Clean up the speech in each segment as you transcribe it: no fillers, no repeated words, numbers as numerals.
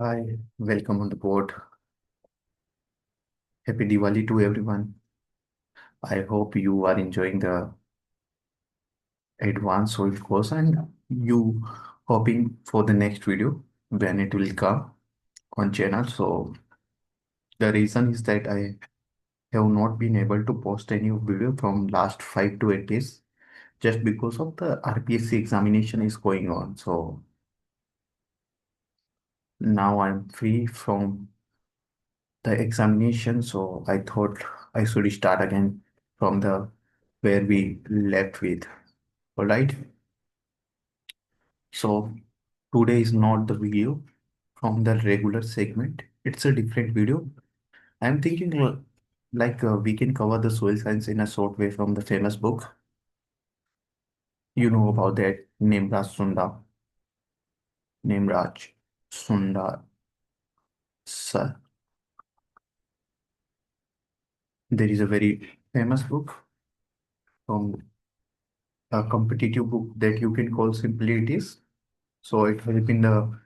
Hi, welcome on the board. Happy Diwali to everyone. I hope you are enjoying the advanced soil course and you hoping for the next video when it will come on channel. So the reason is that I have not been able to post any video from last 5 to 8 days just because of the RPSC examination is going on. So now I'm free from the examination. So I thought I should start again from the where we left with. All right. So today is not the video from the regular segment. It's a different video. I'm thinking we can cover the soil science in a short way from the famous book. You know about that Nemraj Sunda. Nemraj Sunda sir. There is a very famous book from a competitive book that you can call simply it is. So it help in the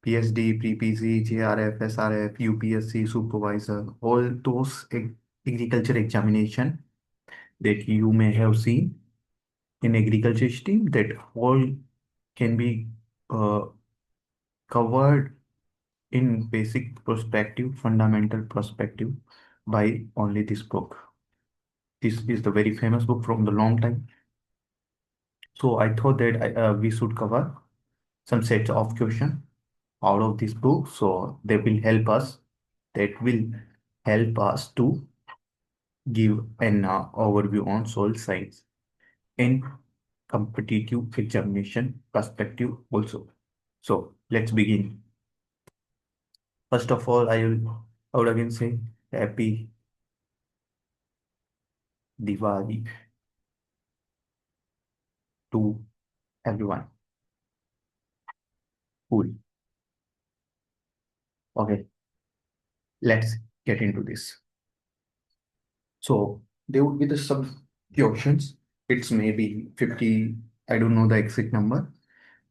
PSD, pre-PG, JRF, SRF, UPSC, supervisor, all those agriculture examination that you may have seen in agriculture stream that all can be uh, covered in basic perspective, fundamental perspective by only this book. This is the very famous book from the long time. So I thought that we should cover some sets of question out of this book. So they will help us. That will help us to give an overview on soil science in competitive examination perspective also. So let's begin. First of all, I would again say happy Diwali to everyone. Cool. Okay, let's get into this. So there would be the some questions. It's maybe 50. I don't know the exact number.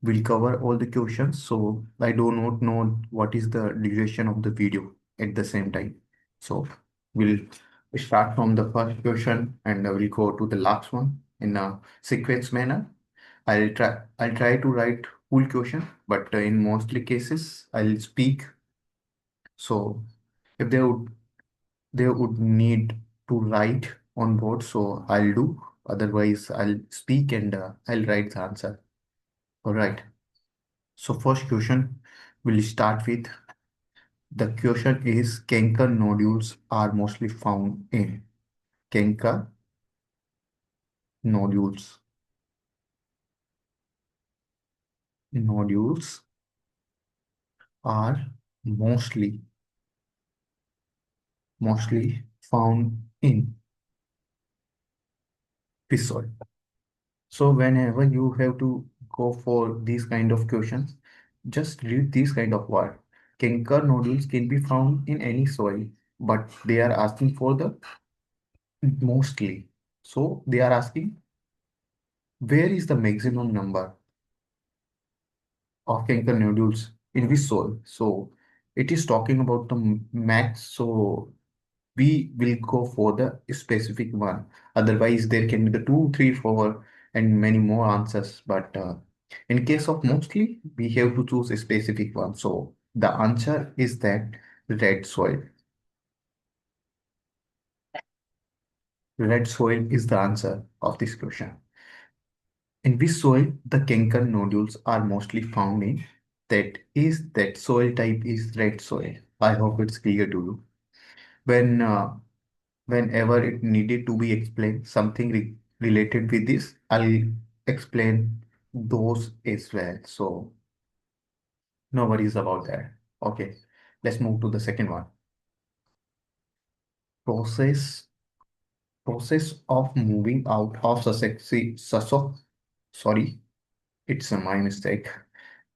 We'll cover all the questions. So I do not know what is the duration of the video at the same time. So we'll start from the first question and we'll go to the last one in a sequence manner. I'll try to write full question, but in mostly cases I'll speak. So if they would need to write on board, so I'll do. Otherwise, I'll speak and I'll write the answer. All right. So first question we'll start with. The question is Canker nodules are mostly found in Canker nodules. Nodules are mostly found in fish soil. So whenever you have to go for these kind of questions, just read these kind of word. Canker nodules can be found in any soil, but they are asking for the mostly. So they are asking where is the maximum number of Canker nodules in which soil. So it is talking about the max. So we will go for the specific one. Otherwise, there can be the 2, 3, 4, and many more answers. But in case of mostly, we have to choose a specific one. So the answer is that red soil. Red soil is the answer of this question. In which soil the Canker nodules are mostly found in? That soil type is red soil. I hope it's clear to you. When whenever it needed to be explained something related with this, I'll explain those as well. So no worries about that. Okay, let's move to the second one. Process process of moving out of Sussex. Sorry, it's my mistake.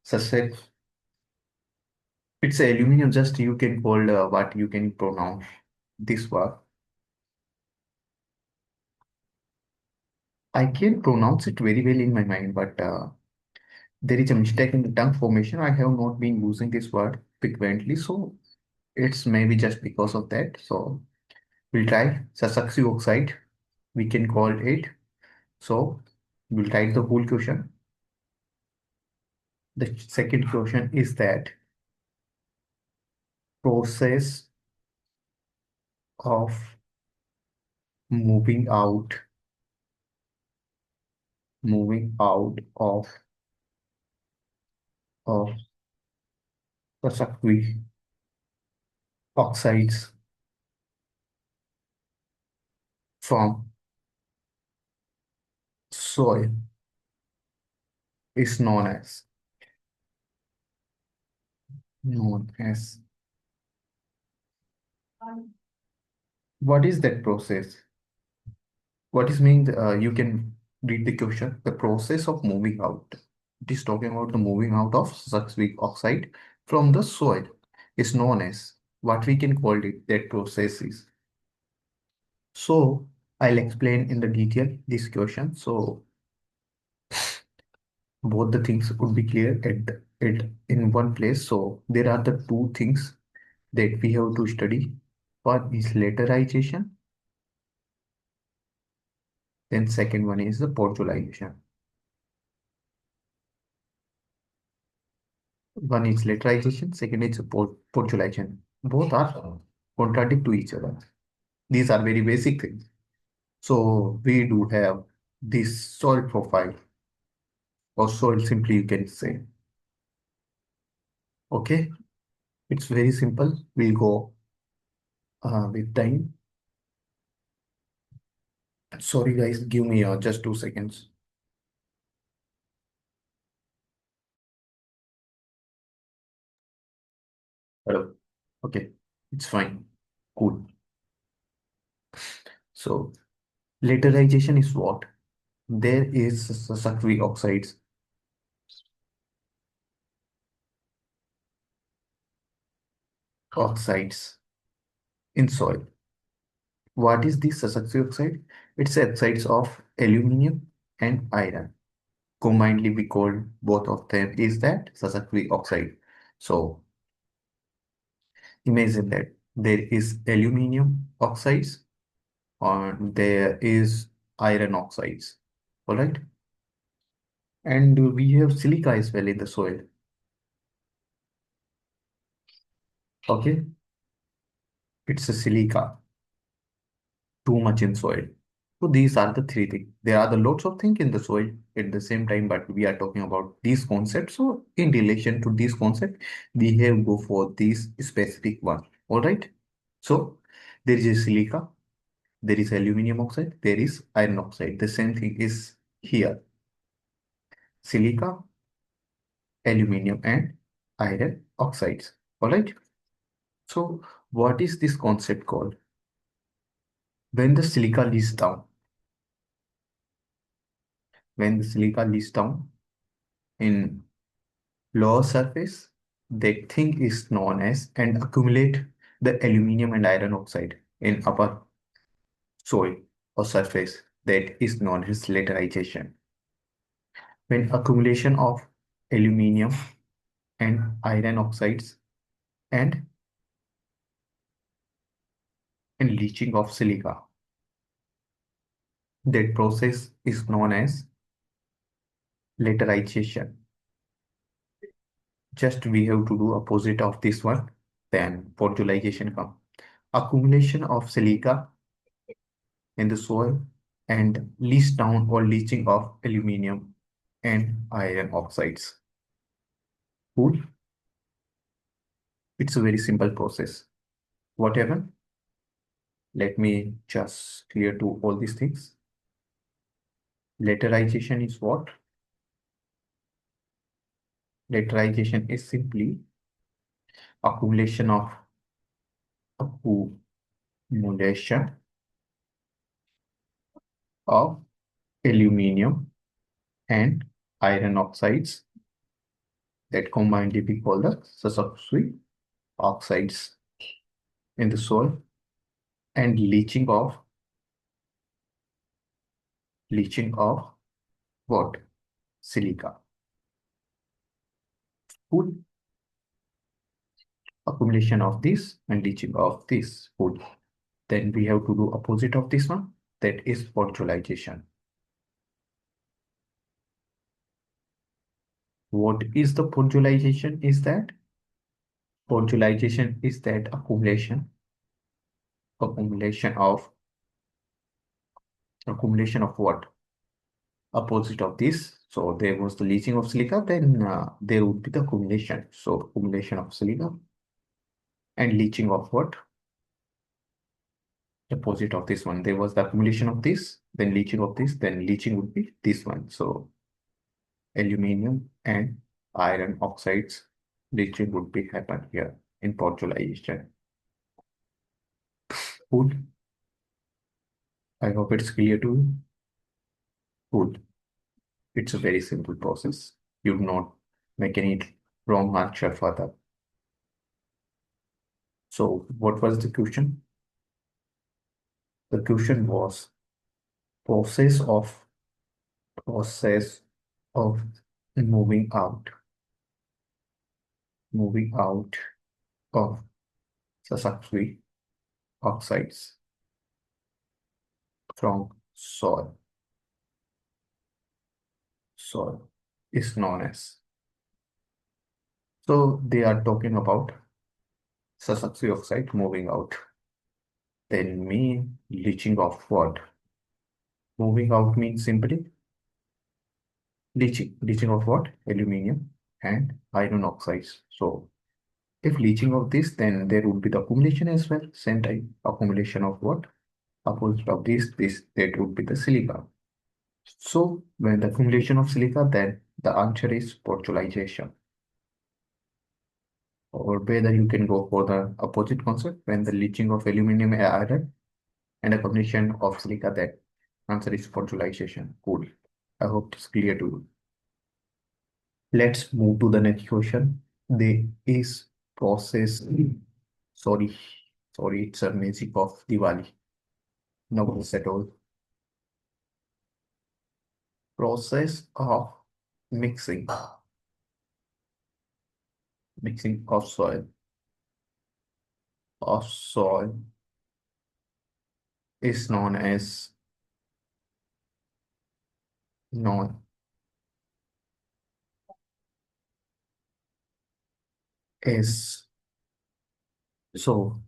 Sussex. It's aluminum. Just you can call what you can pronounce this word. I can pronounce it very well in my mind, but there is a mistake in the tongue formation. I have not been using this word. frequently. So it's maybe just because of that. So we'll try successive oxide. We can call it. So we'll write the whole question. The second question is that process of moving out, moving out of the successive oxides from soil is known as what is that process? What is mean? You can read the question. The process of moving out. It is talking about the moving out of successive oxide from the soil is known as what we can call it. That process is. So I'll explain in the detail this question. So both the things would be clear at it in one place. So there are the two things that we have to study. One is laterization, then second one is the podzolization. One is laterization, second is podzolization. Both are contradict to each other. These are very basic things. So we do have this soil profile or soil simply you can say. Okay, it's very simple. We'll go with time. Sorry guys, give me just 2 seconds. Hello. Okay, it's fine. Cool. So laterization is what? There is successive oxides in soil. What is this successive oxide? It's oxides of aluminium and iron. Combinedly, we call both of them is that successive oxide. So imagine that there is aluminium oxides and there is iron oxides. All right. And we have silica as well in the soil. Okay. It's a silica, too much in soil. So these are the three things. There are the lots of things in the soil at the same time, but we are talking about these concepts. So in relation to this concept, we have go for this specific one. All right. So there is a silica, there is aluminum oxide, there is iron oxide. The same thing is here. Silica, aluminum, and iron oxides. All right. So what is this concept called? When the silica leads down, when the silica leads down in lower surface, that thing is known as and accumulate the aluminum and iron oxide in upper soil or surface that is known as laterization. When accumulation of aluminum and iron oxides and, and leaching of silica, that process is known as laterization. Just we have to do opposite of this one, then podzolization come. Accumulation of silica in the soil and leach down or leaching of aluminum and iron oxides. Cool. It's a very simple process. Whatever. Let me just clear to all these things. Laterization is what? Laterization is simply accumulation accumulation of aluminum and iron oxides that combinedly we call the successive oxides in the soil and leaching of what? Silica. Cool. accumulation of this and leaching of this food. Then we have to do opposite of this one, that is podzolization. What is the podzolization? Is that podzolization is that accumulation of what? Opposite of this. So there was the leaching of silica, then there would be the accumulation. So accumulation of silica and leaching of what? Opposite of this one. There was the accumulation of this, then leaching of this, then leaching would be this one. So aluminium and iron oxides leaching would be happen here in podzolization. Good. I hope it's clear to you. Good. It's a very simple process. You do not make any wrong answer further. So what was the question? The question was process of process of moving out of sulfuric oxides from soil is known as. So they are talking about sulfuric oxide moving out. Then mean leaching of what? Moving out means simply leaching of what? Aluminium and iron oxides. So if leaching of this, then there would be the accumulation as well. Same type accumulation of what? Opposite of this, that would be the silica. So when the accumulation of silica, then the answer is podzolization. Or whether you can go for the opposite concept when the leaching of aluminum and iron and accumulation of silica, that answer is podzolization. Cool. I hope it's clear to you. Let's move to the next question. There is process. Sorry, it's a music of Diwali. No worries at all. Process of mixing of soil is known as so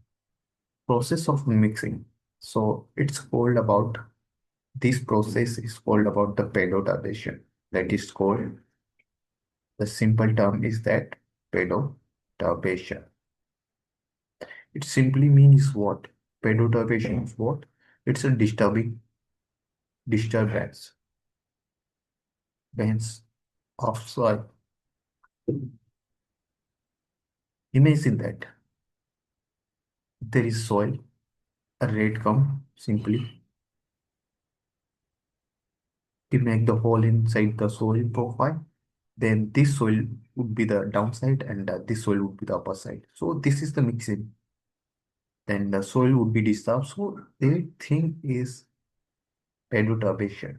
process of mixing. So it's called about this process is called about the pedotization. That is called, the simple term is that pedotization. It simply means what? Pedotization is what? It's a disturbance of soil. Imagine that there is soil, a red come simply to make the hole inside the soil profile. Then this soil would be the downside and this soil would be the upper side. So this is the mixing. Then the soil would be disturbed. So the thing is pedotization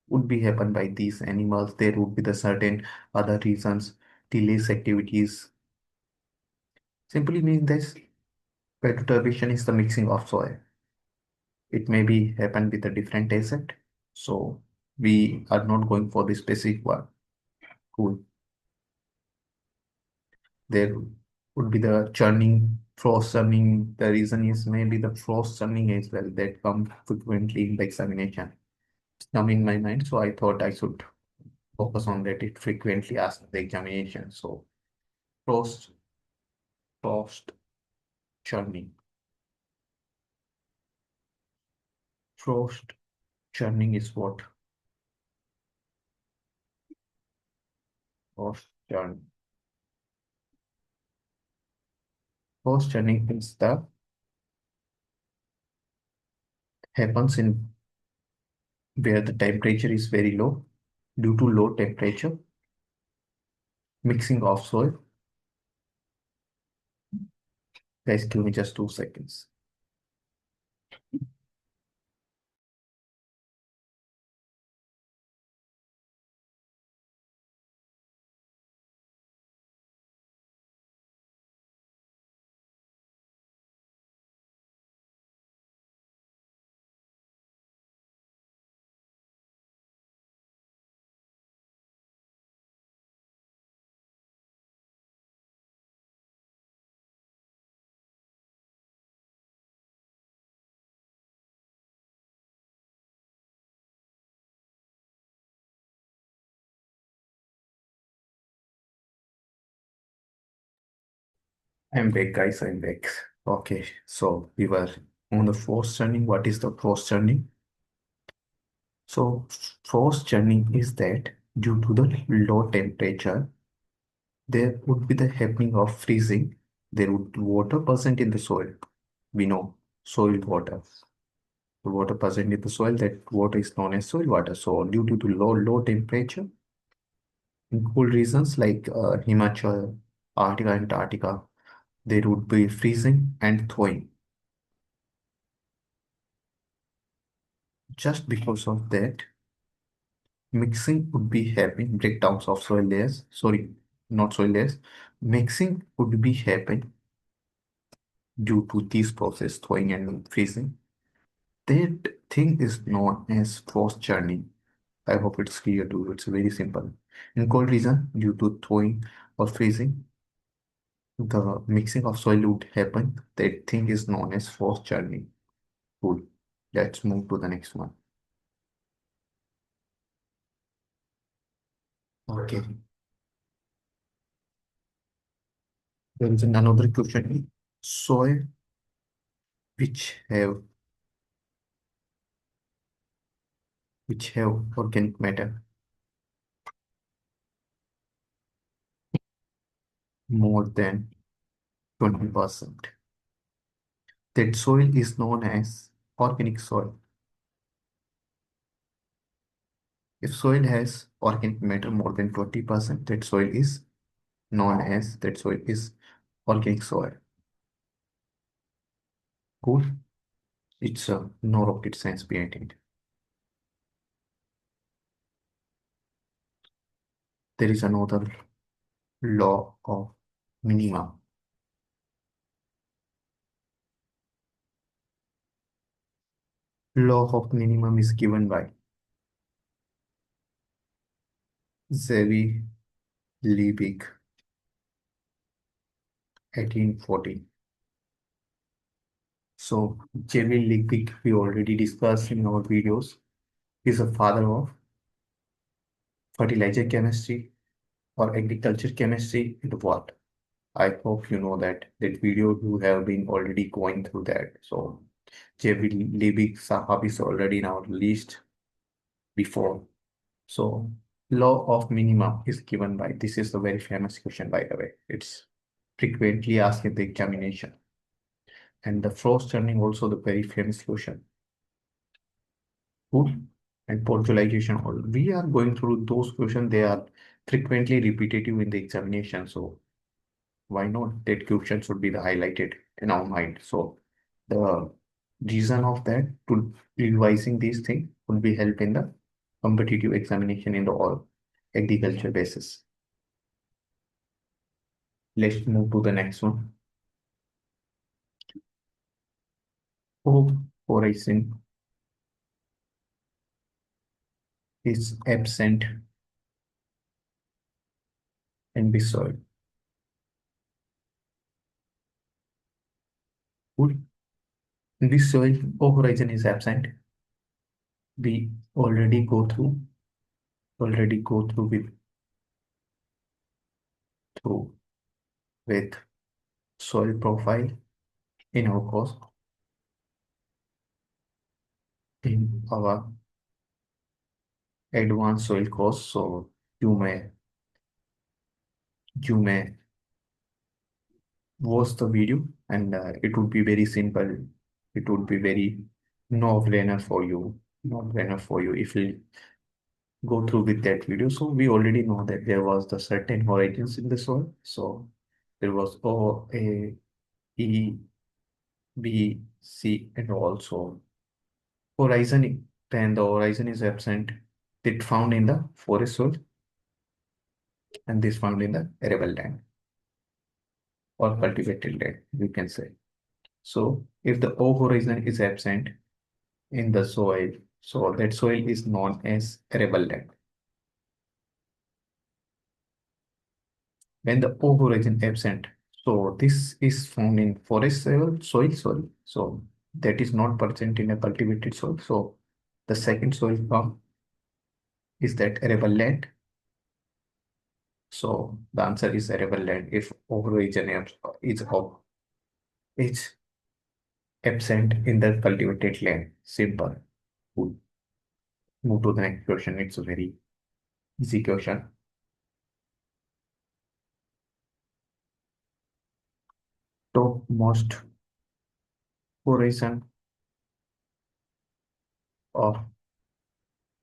would be happen by these animals. There would be the certain other reasons, delays activities. Simply means this pedotization is the mixing of soil. It may be happen with a different asset. So we are not going for the specific one. Cool. There would be the churning, frost churning. The reason is maybe the frost churning as well that come frequently in the examination. It's come in my mind, so I thought I should focus on that. It frequently asked the examination. So frost, frost churning. Frost churning is what? Frost churn. Frost churning is the happens in where the temperature is very low. Due to low temperature, mixing of soil. Guys, give me just 2 seconds. I'm back, guys. I'm back. Okay, so we were on the forced churning. What is the forced churning? So, forced churning is that due to the low temperature, there would be the happening of freezing. There would be water present in the soil. We know soil water. The water present in the soil, that water is known as soil water. So, due to the low temperature, in cool regions like Himachal, Arctica, Antarctica, there would be freezing and thawing. Just because of that, mixing would be happening, breakdowns of soil layers, sorry, not soil layers, mixing would be happening due to this process, thawing and freezing. That thing is known as frost churning. I hope it's clear to you. It's very simple. In cold region, due to thawing or freezing, the mixing of soil would happen. That thing is known as frost churning. Cool. Let's move to the next one. Okay. There is another question. Soil which have organic matter more than 20%. That soil is known as organic soil. If soil has organic matter more than 20%, that soil is organic soil. Cool. It's no rocket science behind it. There is another law of minima. Law of minimum is given by Zevi Liebig, 1840. So Zevi Liebig, we already discussed in our videos, is a father of fertilizer chemistry or agriculture chemistry in the world. I hope you know that video you have been already going through that. So J.B. Liebig Sahab is already in our list before. So law of minima is given by, this is a very famous question by the way. It's frequently asked in the examination. And the frost turning also the very famous question. Good. And podzolization. We are going through those questions. They are frequently repetitive in the examination. So why not that question should be the highlighted in our mind. So the reason of that to revising these things would be help in the competitive examination in the all agriculture basis. Let's move to the next one. Horizon is absent in the soil. Good. In this soil, horizon is absent. We already go through through with soil profile in our course, in our advanced soil course. So you may watch the video and it would be very simple. It would be very no-brainer for you. No-brainer for you if you go through with that video. So we already know that there was the certain horizons in the soil. So there was O, A, E, B, C, and also horizon. When the horizon is absent, it found in the forest soil and this found in the arable land or cultivated land, we can say. So if the O horizon is absent in the soil, so that soil is known as arable land. When the O horizon absent, so this is found in forest soil. So that is not present in a cultivated soil. So the second soil form is that arable land. So the answer is arable land if overorigin is absent in the cultivated land. Simple. We'll move to the next question. It's a very easy question. Topmost horizon of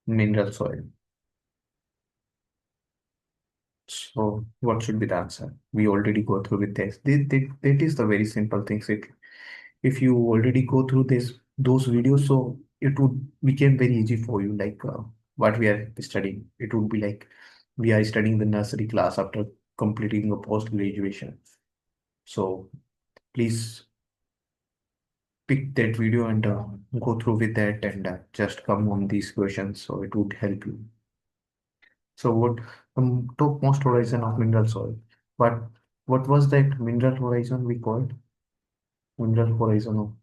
mineral soil. So what should be the answer? We already go through with this. That is the very simple things. If you already go through those videos, so it would become very easy for you. Like what we are studying, it would be like we are studying the nursery class after completing a post graduation. So please pick that video and go through with that and just come on these questions. So it would help you. So what topmost horizon of mineral soil? But what was that mineral horizon we called? Mineral horizon of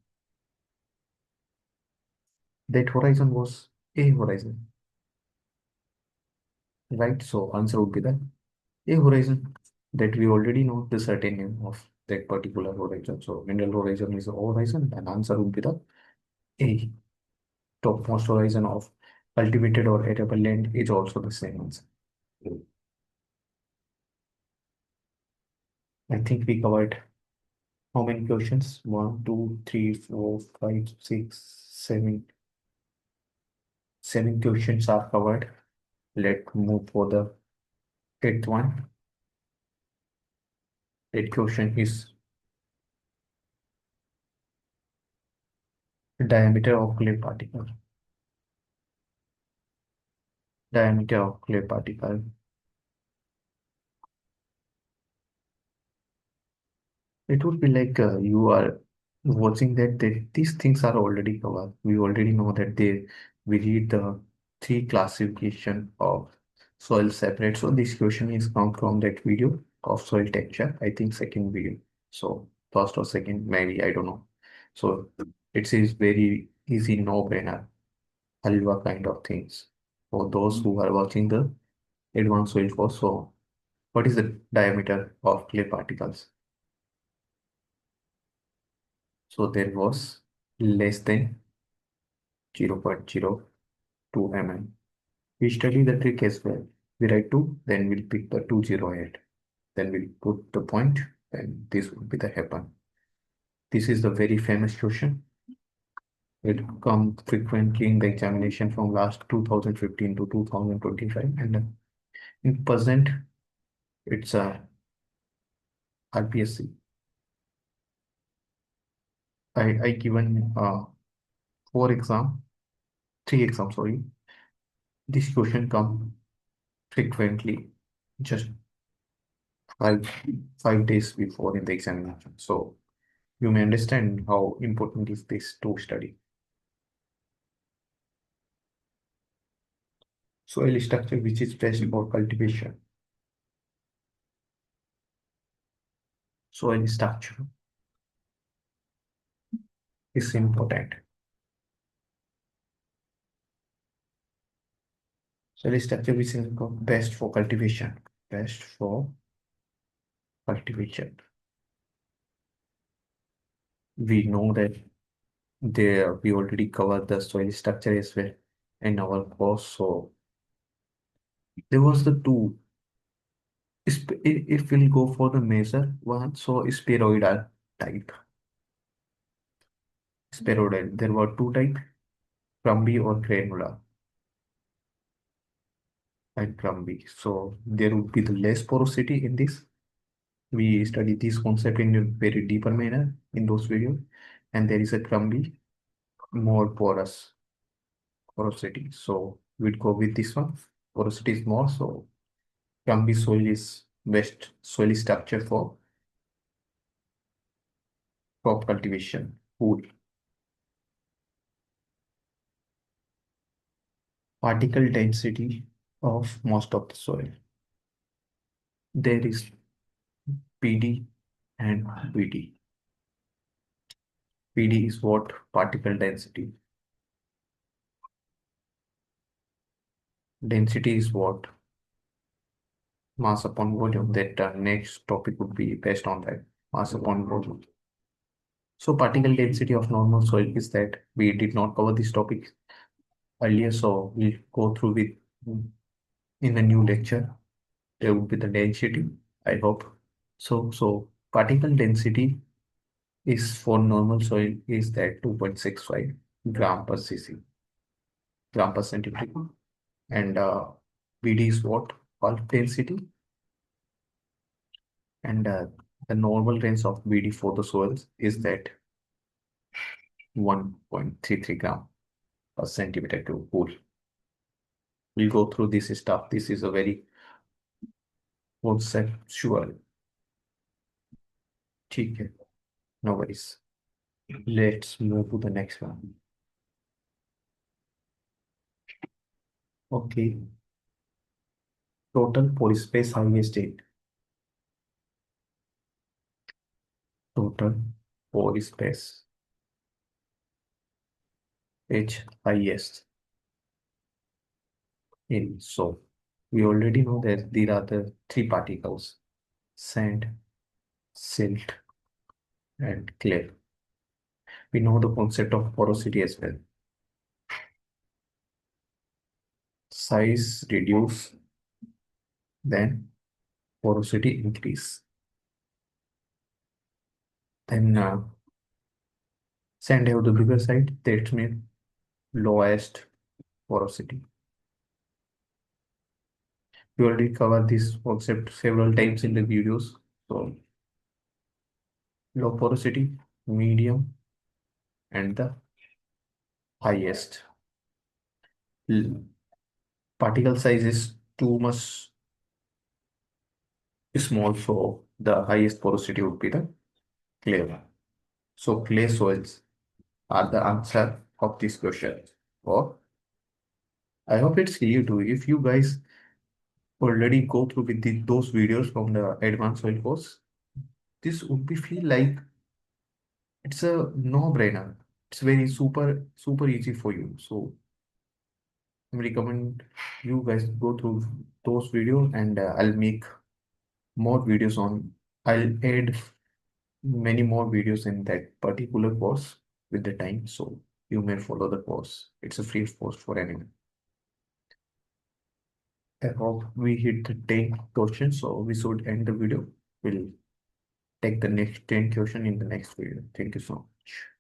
that horizon was a horizon, right? So answer would be the a horizon that we already know the certain name of that particular horizon. So mineral horizon is a horizon, and answer would be the a topmost horizon of cultivated or arable land is also the same answer. I think we covered how many questions? One, two, three, four, five, six, seven. Seven questions are covered. Let's move for the eighth one. Eighth question is diameter of clay particle. Diameter of clay particle. It would be like you are watching that these things are already covered. We already know that we read the three classification of soil separate. So this question is come from that video of soil texture. I think second video. So first or second, maybe I don't know. So it is very easy, no-brainer, halwa kind of things for those who are watching the advanced soil course. So what is the diameter of clay particles? So there was less than 0.02 mm. We study the trick as well. We write 2, then we'll pick the 208. Then we'll put the point, and this would be the happen. This is the very famous question. It comes frequently in the examination from last 2015 to 2025. And in present, it's a RPSC. I given 3 exams, sorry. This question come frequently, just five 5 days before in the examination. So you may understand how important is this to study. Soil structure which is best for cultivation. Soil structure is important. Soil structure which is best for cultivation. Best for cultivation. We know that there we already covered the soil structure as well in our course. So there was the two. If we'll go for the major one, so spheroidal type. Spheroidal. There were two types, crumbly or granular and crumbly. So there would be the less porosity in this. We study this concept in a very deeper manner in those videos. And there is a crumbly, more porosity. So we'd go with this one. Porosity is more, so crumbly soil is best soil structure for crop cultivation. Food. Particle density of most of the soil. There is PD and BD. PD is what? Particle density. Density is what? mass upon volume, that next topic would be based on that mass upon volume. So particle density of normal soil is that we did not cover this topic earlier, so we'll go through with in the new lecture. There would be the density, I hope. So particle density is for normal soil is that 2.65 gram per cc, gram per centimeter. And BD is what? Bulk density. And the normal range of BD for the soils is that 1.33 gram per centimeter to pool. We'll go through this stuff. This is a very conceptual. ठीक है, no worries. Let's move to the next one. Okay, total pore space highest date. Total pore space H highest in. So we already know that there are the three particles: sand, silt, and clay. We know the concept of porosity as well. Size reduce, then porosity increase. Then sand have the bigger side, that means lowest porosity. We already covered this concept several times in the videos. So low porosity, medium, and the highest. Particle size is too much small, so the highest porosity would be the clay one. So clay soils are the answer of this question. Or I hope it's clear to you. If you guys already go through with those videos from the advanced soil course, this would be feel like it's a no-brainer. It's very super easy for you. So I recommend you guys go through those videos, and I'll make more videos on. I'll add many more videos in that particular course with the time. So you may follow the course. It's a free course for anyone. I hope we hit the 10 questions, so we should end the video. We'll take the next 10 question in the next video. Thank you so much.